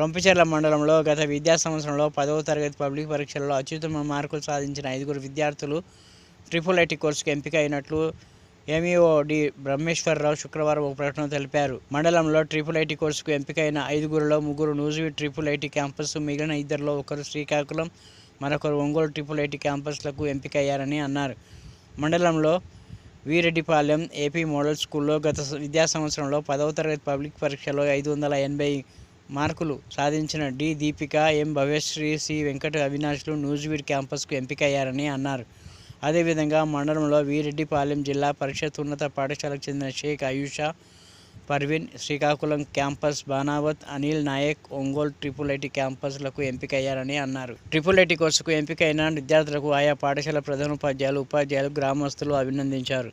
రొంపిచెర్ల మండలంలో గత విద్యా సంవత్సరంలో 10వ తరగతి పబ్లిక్ పరీక్షల్లో అత్యుత్తమ మార్కులు సాధించిన 5 విద్యార్థులు ట్రిపుల్ ఐటీ కోర్సుకు ఎంపిక అయినట్లు ఎంఈఓ డి బ్రహ్మేశ్వరరావు శుక్రవారం ఒక ప్రకటన తెలిపారు. మండలంలో ట్రిపుల్ ఐటీ కోర్సుకు ఎంపికైన 5గురిలో 3 నూజివీడు ట్రిపుల్ ఐటీ క్యాంపస్, మిగిలిన 2లో ఒకరు శ్రీకాకుళం, మరొకరు ఒంగోలు ట్రిపుల్ ఐటీ క్యాంపస్లకు ఎంపికయ్యారని అన్నారు. మండలంలో వీరెడ్డిపాలెం ఏపీ మోడల్ స్కూల్లో గత విద్యా సంవత్సరంలో 10వ తరగతి పబ్లిక్ పరీక్షలో 580 మార్కులు సాధించిన D Deepika, M Bhavyasri, C Venkata అవినాష్లు నూజివీడు క్యాంపస్కు ఎంపికయ్యారని అన్నారు. అదేవిధంగా మండలంలో వీరెడ్డిపాలెం జిల్లా పరిషత్ ఉన్నత పాఠశాలకు చెందిన Sheikh Ayesha Parveen, Srikakulam campus Banavath Anil Naik, Ongole triple IT క్యాంపస్లకు ఎంపికయ్యారని అన్నారు. ట్రిపుల్ ఐటీ కోర్సుకు ఎంపికైన విద్యార్థులకు ఆయా పాఠశాల ప్రధానోపాధ్యాయులు, ఉపాధ్యాయులు, గ్రామస్తులు అభినందించారు.